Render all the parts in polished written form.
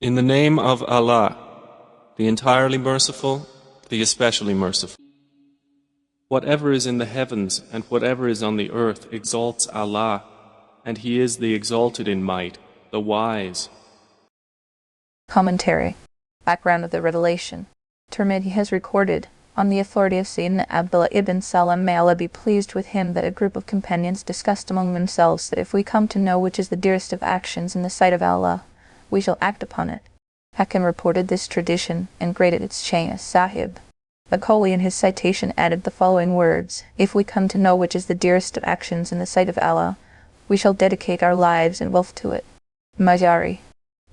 In the name of Allah, the entirely merciful, the especially merciful. Whatever is in the heavens and whatever is on the earth exalts Allah, and He is the exalted in might, the wise. Commentary. Background of the revelation. Tirmidhi has recorded, on the authority of Sayyidina Abdullah ibn Salam, may Allah be pleased with him, that a group of companions discussed among themselves that if we come to know which is the dearest of actions in the sight of Allah, we shall act upon it. Hakim reported this tradition and graded its chain as Sahib. Macaulay in his citation added the following words: if we come to know which is the dearest of actions in the sight of Allah, we shall dedicate our lives and wealth to it. Majari.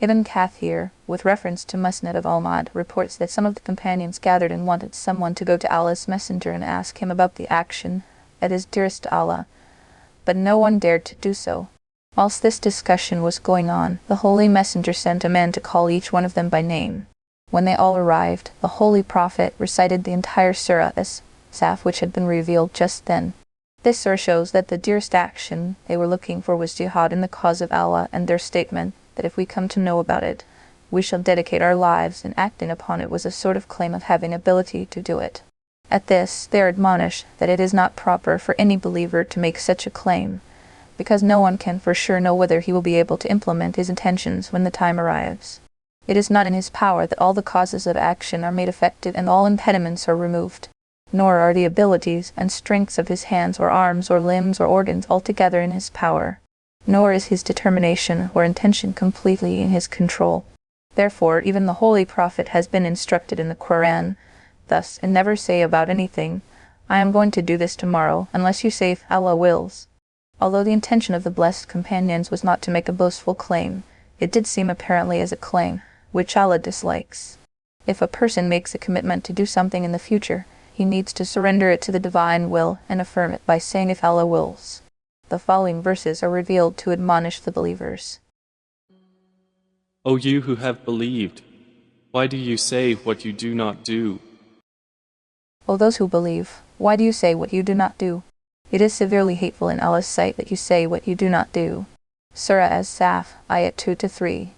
Ibn Kathir, with reference to Musnad of Ahmad, reports that some of the companions gathered and wanted someone to go to Allah's Messenger and ask him about the action that is dearest to Allah, but no one dared to do so. Whilst this discussion was going on, the Holy Messenger sent a man to call each one of them by name. When they all arrived, the Holy Prophet recited the entire Surah As-Saff, which had been revealed just then. This surah shows that the dearest action they were looking for was jihad in the cause of Allah, and their statement that if we come to know about it, we shall dedicate our lives, and acting upon it was a sort of claim of having ability to do it. At this, they are admonished that it is not proper for any believer to make such a claim, because no one can for sure know whether he will be able to implement his intentions when the time arrives. It is not in his power that all the causes of action are made effective and all impediments are removed, nor are the abilities and strengths of his hands or arms or limbs or organs altogether in his power, nor is his determination or intention completely in his control. Therefore, even the Holy Prophet has been instructed in the Qur'an thus, and never say about anything, I am going to do this tomorrow, unless you say if Allah wills. Although the intention of the blessed companions was not to make a boastful claim, it did seem apparently as a claim, which Allah dislikes. If a person makes a commitment to do something in the future, he needs to surrender it to the divine will and affirm it by saying if Allah wills. The following verses are revealed to admonish the believers. O you who have believed, why do you say what you do not do? O those who believe, why do you say what you do not do? It is severely hateful in Allah's sight that you say what you do not do. Surah As-Saff, ayat 2-3.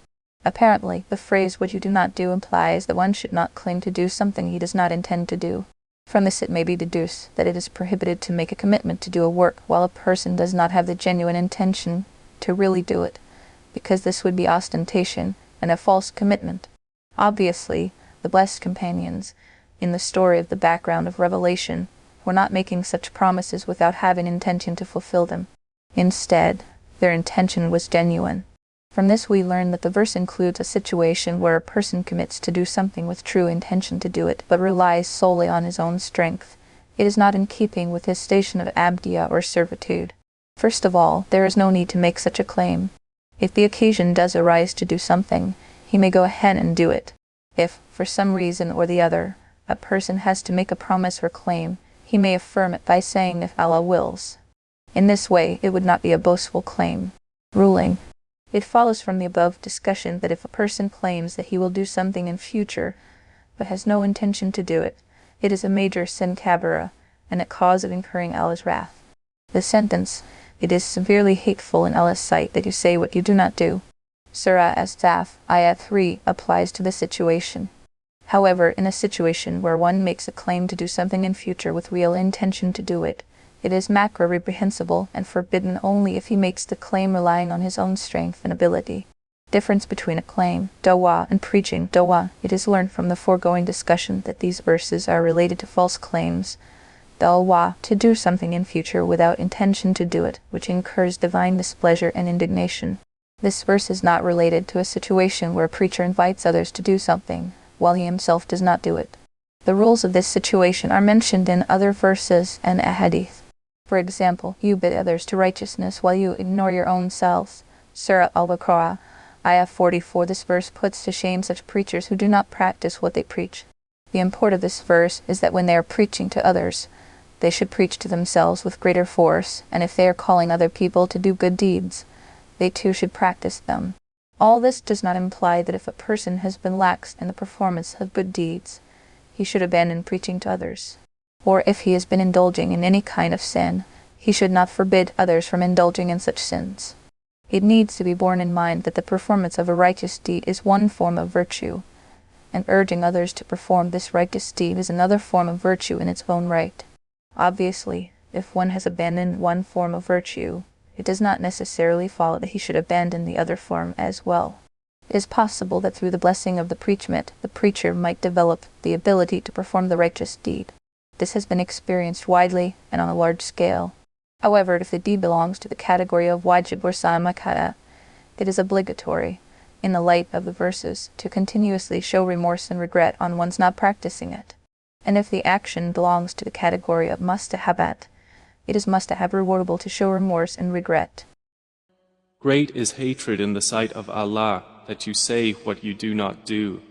Apparently, the phrase what you do not do implies that one should not claim to do something he does not intend to do. From this it may be deduced that it is prohibited to make a commitment to do a work while a person does not have the genuine intention to really do it, because this would be ostentation and a false commitment. Obviously, the blessed companions, in the story of the background of Revelation, were not making such promises without having intention to fulfill them. Instead, their intention was genuine. From this we learn that the verse includes a situation where a person commits to do something with true intention to do it, but relies solely on his own strength. It is not in keeping with his station of abdiya or servitude. First of all, there is no need to make such a claim. If the occasion does arise to do something, he may go ahead and do it. If, for some reason or the other, a person has to make a promise or claim, he may affirm it by saying if Allah wills. In this way, it would not be a boastful claim. Ruling. It follows from the above discussion that if a person claims that he will do something in future, but has no intention to do it, it is a major sin kabira, and a cause of incurring Allah's wrath. The sentence, it is severely hateful in Allah's sight that you say what you do not do, Surah As-Saff, ayat 3, applies to the situation. However, in a situation where one makes a claim to do something in future with real intention to do it, it is makruh reprehensible and forbidden only if he makes the claim relying on his own strength and ability. Difference between a claim, dawah, and preaching, dawah. It is learned from the foregoing discussion that these verses are related to false claims. Dawah, to do something in future without intention to do it, which incurs divine displeasure and indignation. This verse is not related to a situation where a preacher invites others to do something, while he himself does not do it. The rules of this situation are mentioned in other verses and ahadith. For example, you bid others to righteousness while you ignore your own selves. Surah Al-Baqarah, ayah 44. This verse puts to shame such preachers who do not practice what they preach. The import of this verse is that when they are preaching to others, they should preach to themselves with greater force, and if they are calling other people to do good deeds, they too should practice them. All this does not imply that if a person has been lax in the performance of good deeds, he should abandon preaching to others. Or if he has been indulging in any kind of sin, he should not forbid others from indulging in such sins. It needs to be borne in mind that the performance of a righteous deed is one form of virtue, and urging others to perform this righteous deed is another form of virtue in its own right. Obviously, if one has abandoned one form of virtue, it does not necessarily follow that he should abandon the other form as well. It is possible that through the blessing of the preachment, the preacher might develop the ability to perform the righteous deed. This has been experienced widely and on a large scale. However, if the deed belongs to the category of wajib or samakata, it is obligatory, in the light of the verses, to continuously show remorse and regret on one's not practicing it. And if the action belongs to the category of mustahabat, it is mustahab rewardable to show remorse and regret. Great is hatred in the sight of Allah that you say what you do not do.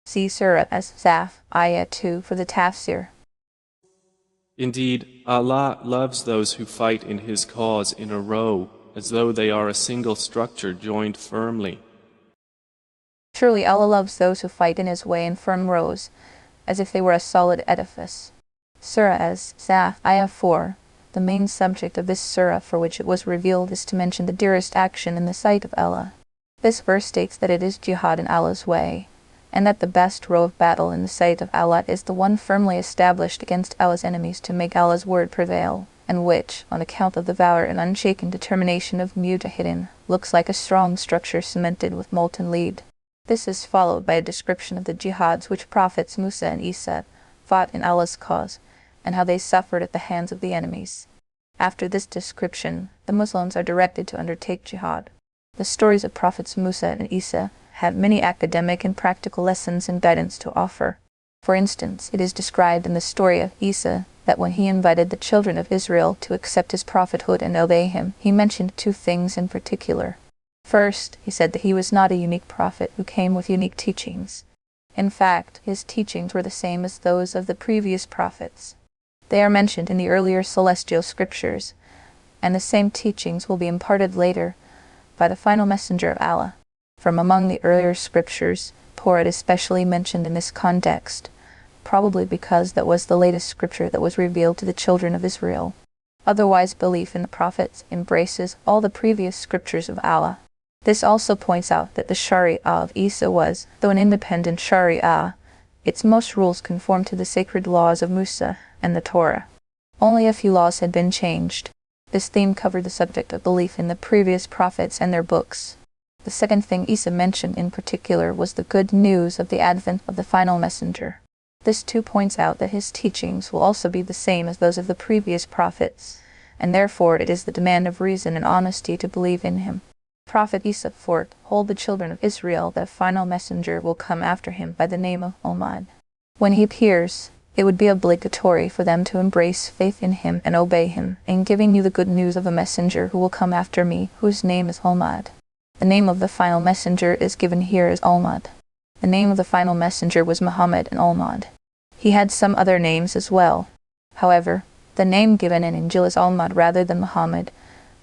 See Surah As-Saff, Ayah 2 for the Tafsir. Indeed, Allah loves those who fight in His cause in a row, as though they are a single structure joined firmly. Surely Allah loves those who fight in His way in firm rows, as if they were a solid edifice. Surah As-Saff, Ayah 4. The main subject of this surah for which it was revealed is to mention the dearest action in the sight of Allah. This verse states that it is jihad in Allah's way, and that the best row of battle in the sight of Allah is the one firmly established against Allah's enemies to make Allah's word prevail, and which, on account of the valor and unshaken determination of mujahideen, looks like a strong structure cemented with molten lead. This is followed by a description of the jihads which prophets Musa and Isa fought in Allah's cause, and how they suffered at the hands of the enemies. After this description, the Muslims are directed to undertake jihad. The stories of prophets Musa and Isa have many academic and practical lessons and guidance to offer. For instance, it is described in the story of Isa that when he invited the children of Israel to accept his prophethood and obey him, he mentioned two things in particular. First, he said that he was not a unique prophet who came with unique teachings. In fact, his teachings were the same as those of the previous prophets. They are mentioned in the earlier celestial scriptures, and the same teachings will be imparted later by the final messenger of Allah. From among the earlier scriptures, Torah is especially mentioned in this context, probably because that was the latest scripture that was revealed to the children of Israel. Otherwise, belief in the prophets embraces all the previous scriptures of Allah. This also points out that the Sharia of Isa was, though an independent Sharia, its most rules conform to the sacred laws of Musa and the Torah. Only a few laws had been changed. This theme covered the subject of belief in the previous prophets and their books. The second thing Isa mentioned in particular was the good news of the advent of the final messenger. This too points out that his teachings will also be the same as those of the previous prophets, and therefore it is the demand of reason and honesty to believe in him. Prophet Isa told the children of Israel that a final messenger will come after him by the name of Muhammad. When he appears, it would be obligatory for them to embrace faith in him and obey him, in giving you the good news of a messenger who will come after me, whose name is Muhammad. The name of the final messenger is given here as Muhammad. The name of the final messenger was Muhammad and Muhammad. He had some other names as well. However, the name given in Injil is Muhammad rather than Muhammad,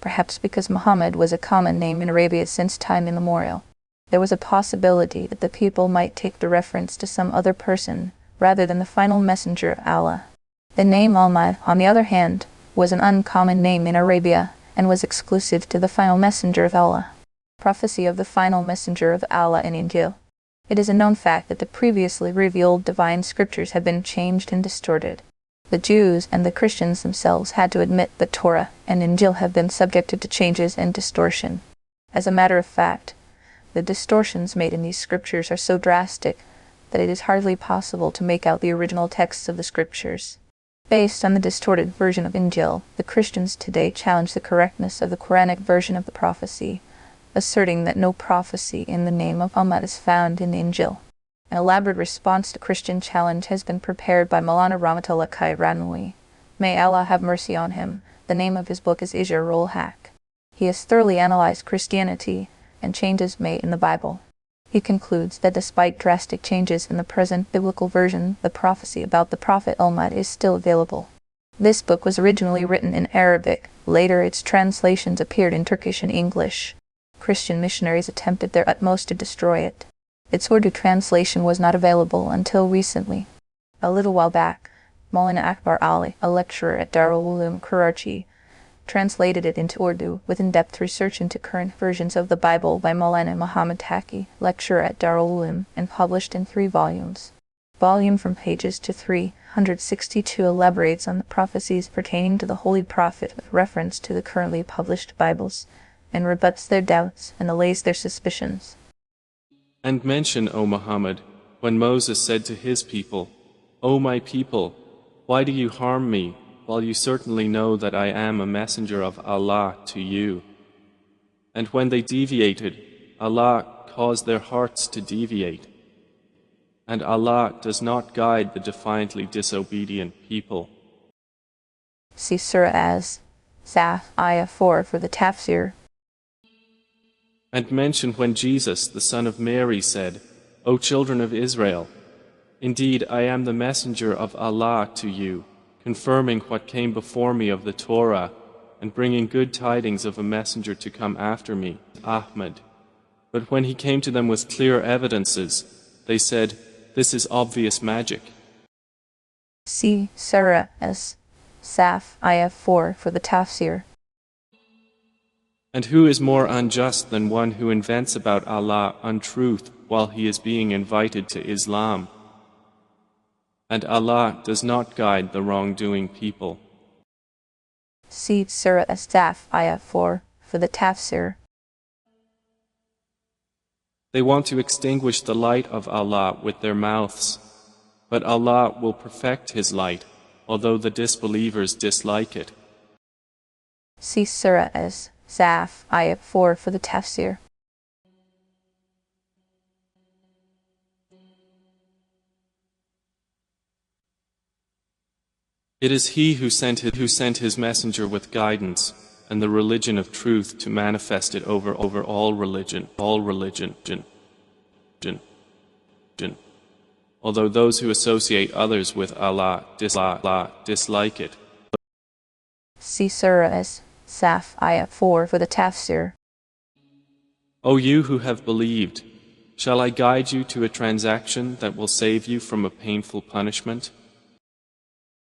perhaps because Muhammad was a common name in Arabia since time immemorial. There was a possibility that the people might take the reference to some other person rather than the final messenger of Allah. The name Muhammad, on the other hand, was an uncommon name in Arabia and was exclusive to the final messenger of Allah. Prophecy of the final messenger of Allah in Injil. It is a known fact that the previously revealed divine scriptures have been changed and distorted. The Jews and the Christians themselves had to admit that Torah and Injil have been subjected to changes and distortion. As a matter of fact, the distortions made in these scriptures are so drastic that it is hardly possible to make out the original texts of the scriptures. Based on the distorted version of Injil, the Christians today challenge the correctness of the Quranic version of the prophecy, asserting that no prophecy in the name of Muhammad is found in the Injil. An elaborate response to Christian challenge has been prepared by Maulana Rahmatullah Ranwi. May Allah have mercy on him. The name of his book is Ijrul Haq. He has thoroughly analyzed Christianity and changes made in the Bible. He concludes that despite drastic changes in the present biblical version, the prophecy about the Prophet Muhammad is still available. This book was originally written in Arabic. Later its translations appeared in Turkish and English. Christian missionaries attempted their utmost to destroy it. Its Urdu translation was not available until recently. A little while back, Maulana Akbar Ali, a lecturer at Darul Uloom Karachi, translated it into Urdu with in-depth research into current versions of the Bible by Maulana Muhammad Taqi, lecturer at Darul Uloom, and published in 3 volumes. Volume from pages to 362 elaborates on the prophecies pertaining to the Holy Prophet with reference to the currently published Bibles, and rebuts their doubts and allays their suspicions. And mention, O Muhammad, when Moses said to his people, O my people, why do you harm me, while you certainly know that I am a messenger of Allah to you? And when they deviated, Allah caused their hearts to deviate. And Allah does not guide the defiantly disobedient people. See Surah As-Saff, Ayah 4 for the Tafsir. And mention when Jesus, the son of Mary, said, O children of Israel, indeed I am the messenger of Allah to you, confirming what came before me of the Torah, and bringing good tidings of a messenger to come after me, Ahmad. But when he came to them with clear evidences, they said, This is obvious magic. See Surah As-Saff, Ayah 4 for the Tafsir. And who is more unjust than one who invents about Allah untruth while he is being invited to Islam? And Allah does not guide the wrongdoing people. See Surah As-Saff, Ayah 4 for the Tafsir. They want to extinguish the light of Allah with their mouths, but Allah will perfect His light, although the disbelievers dislike it. See Surah As-Saff, Ayah 4 for the Tafsir. It is He who sent His messenger with guidance and the religion of truth to manifest it over all religion, although those who associate others with Allah dislike it. See Surah As-Saff, Ayah 4 for the Tafsir. O you who have believed, shall I guide you to a transaction that will save you from a painful punishment?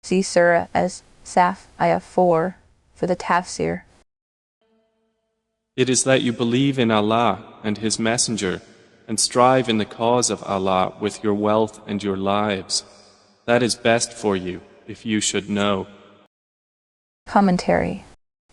See Surah As-Saff, Ayah 4 for the Tafsir. It is that you believe in Allah and His Messenger and strive in the cause of Allah with your wealth and your lives. That is best for you, if you should know. Commentary.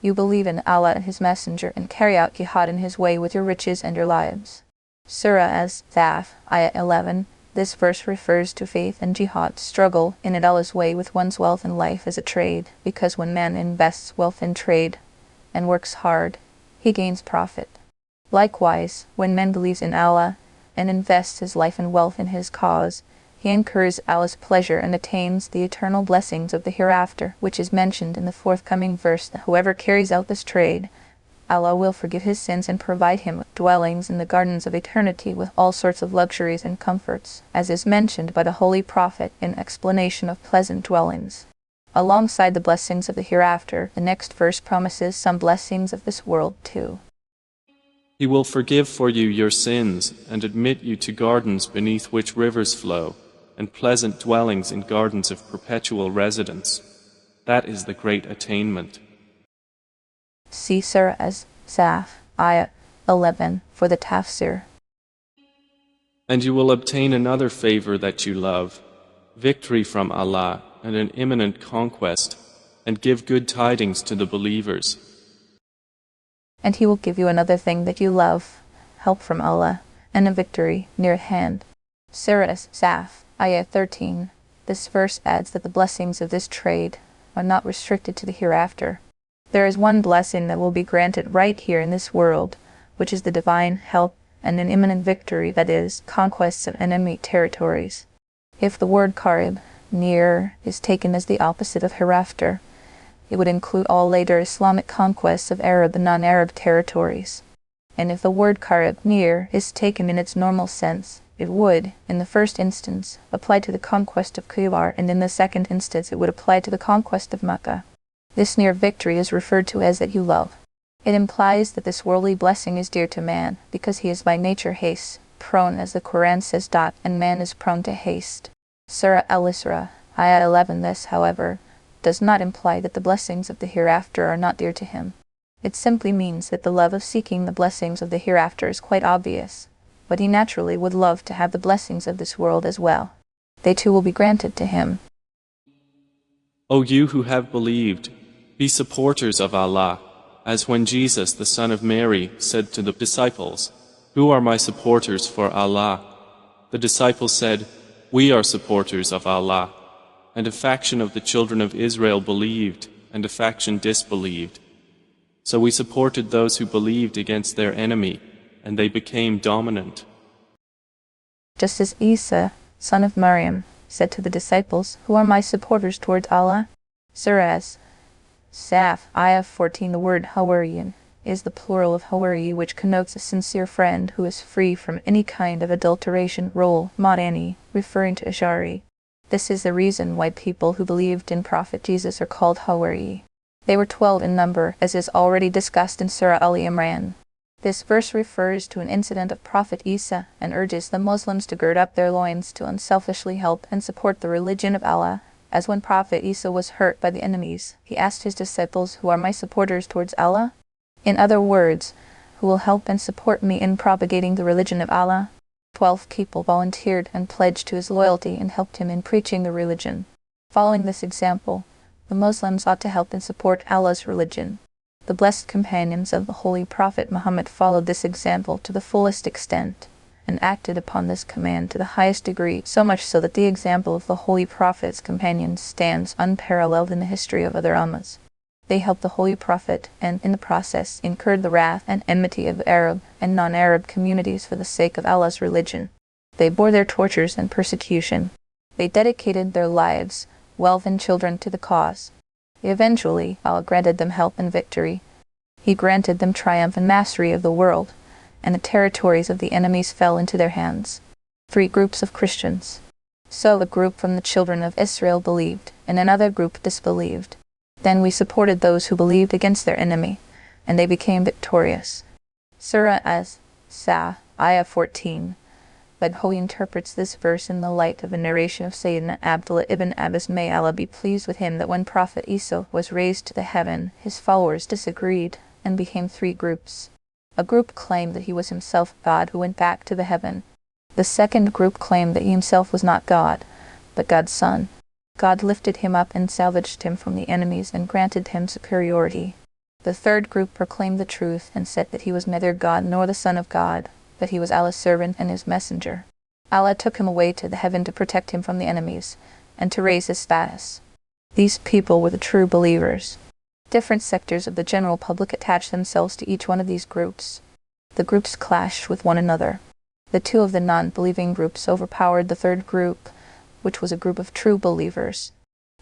You believe in Allah and His Messenger and carry out jihad in His way with your riches and your lives. Surah As-Saff, Ayah 11. This verse refers to faith and jihad, struggle in Allah's way with one's wealth and life as a trade, because when man invests wealth in trade and works hard, he gains profit. Likewise, when man believes in Allah and invests his life and wealth in His cause, he incurs Allah's pleasure and attains the eternal blessings of the hereafter, which is mentioned in the forthcoming verse that whoever carries out this trade, Allah will forgive his sins and provide him with dwellings in the gardens of eternity with all sorts of luxuries and comforts, as is mentioned by the Holy Prophet in explanation of pleasant dwellings. Alongside the blessings of the hereafter, the next verse promises some blessings of this world too. He will forgive for you your sins and admit you to gardens beneath which rivers flow, and pleasant dwellings in gardens of perpetual residence. That is the great attainment. See Surah As-Saff, Ayah 11 for the Tafsir. And you will obtain another favor that you love, victory from Allah and an imminent conquest, and give good tidings to the believers. And He will give you another thing that you love, help from Allah, and a victory near at hand. Surah As-Saff, Ayah 13. This verse adds that the blessings of this trade are not restricted to the hereafter. There is one blessing that will be granted right here in this world, which is the divine help and an imminent victory, that is, conquests of enemy territories. If the word qarib, near, is taken as the opposite of hereafter, it would include all later Islamic conquests of Arab and non-Arab territories. And if the word qarib, near, is taken in its normal sense, it would, in the first instance, apply to the conquest of Khaybar, and in the second instance it would apply to the conquest of Mecca. This near victory is referred to as that you love. It implies that this worldly blessing is dear to man, because he is by nature haste, prone, as the Quran says, and man is prone to haste. Surah Al-Isra, Ayah 11. This, however, does not imply that the blessings of the hereafter are not dear to him. It simply means that the love of seeking the blessings of the hereafter is quite obvious, but he naturally would love to have the blessings of this world as well. They too will be granted to him. O you who have believed, be supporters of Allah, as when Jesus, the son of Mary, said to the disciples, "Who are my supporters for Allah?" The disciples said, "We are supporters of Allah." And a faction of the children of Israel believed, and a faction disbelieved. So we supported those who believed against their enemy, and they became dominant. Just as Isa, son of Maryam, said to the disciples, "Who are my supporters towards Allah?" Surah As-Saff, Ayah 14. The word Hawariyan is the plural of Hawari, which connotes a sincere friend who is free from any kind of adulteration, role, Madani, referring to Ash'ari. This is the reason why people who believed in Prophet Jesus are called Hawari. They were 12 in number, as is already discussed in Surah Al-Imran. This verse refers to an incident of Prophet Isa and urges the Muslims to gird up their loins to unselfishly help and support the religion of Allah. As when Prophet Isa was hurt by the enemies, he asked his disciples, "Who are my supporters towards Allah?" In other words, who will help and support me in propagating the religion of Allah? 12 people volunteered and pledged to his loyalty and helped him in preaching the religion. Following this example, the Muslims ought to help and support Allah's religion. The blessed companions of the Holy Prophet Muhammad followed this example to the fullest extent, and acted upon this command to the highest degree, so much so that the example of the Holy Prophet's companions stands unparalleled in the history of other ummahs. They helped the Holy Prophet, and in the process incurred the wrath and enmity of Arab and non-Arab communities for the sake of Allah's religion. They bore their tortures and persecution. They dedicated their lives, wealth and children to the cause. Eventually, Allah granted them help and victory. He granted them triumph and mastery of the world, and the territories of the enemies fell into their hands. 3 groups of Christians. So a group from the children of Israel believed, and another group disbelieved. Then we supported those who believed against their enemy, and they became victorious. Surah As-Saff, Ayah 14. Badhowi interprets this verse in the light of a narration of Sayyidina Abdullah ibn Abbas, may Allah be pleased with him, that when Prophet Isa was raised to the heaven, his followers disagreed and became 3 groups. A group claimed that he was himself God who went back to the heaven. The second group claimed that he himself was not God, but God's son. God lifted him up and salvaged him from the enemies and granted him superiority. The third group proclaimed the truth and said that he was neither God nor the Son of God, but he was Allah's servant and his messenger. Allah took him away to the heaven to protect him from the enemies, and to raise his status. These people were the true believers. Different sectors of the general public attached themselves to each one of these groups. The groups clashed with one another. The 2 of the non-believing groups overpowered the third group, which was a group of true believers.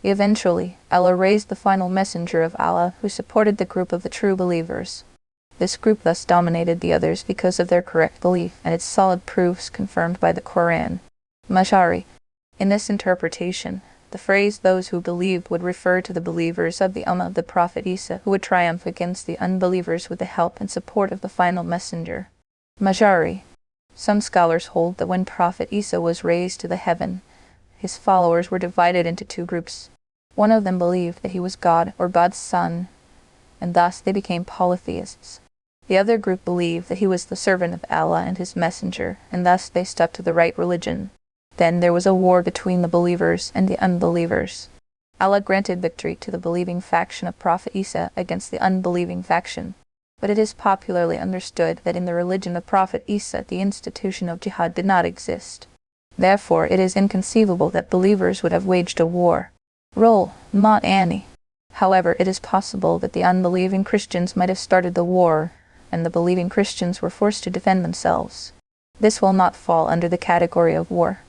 Eventually, Allah raised the final messenger of Allah, who supported the group of the true believers. This group thus dominated the others because of their correct belief and its solid proofs confirmed by the Quran. Mashari. In this interpretation, the phrase "those who believed" would refer to the believers of the Ummah of the Prophet Isa, who would triumph against the unbelievers with the help and support of the final messenger. Mashari. Some scholars hold that when Prophet Isa was raised to the heaven, his followers were divided into 2 groups. One of them believed that he was God or God's son, and thus they became polytheists. The other group believed that he was the servant of Allah and his messenger, and thus they stuck to the right religion. Then there was a war between the believers and the unbelievers. Allah granted victory to the believing faction of Prophet Isa against the unbelieving faction. But it is popularly understood that in the religion of Prophet Isa the institution of jihad did not exist. Therefore it is inconceivable that believers would have waged a war. Role, not Annie. However, it is possible that the unbelieving Christians might have started the war, and the believing Christians were forced to defend themselves. This will not fall under the category of war.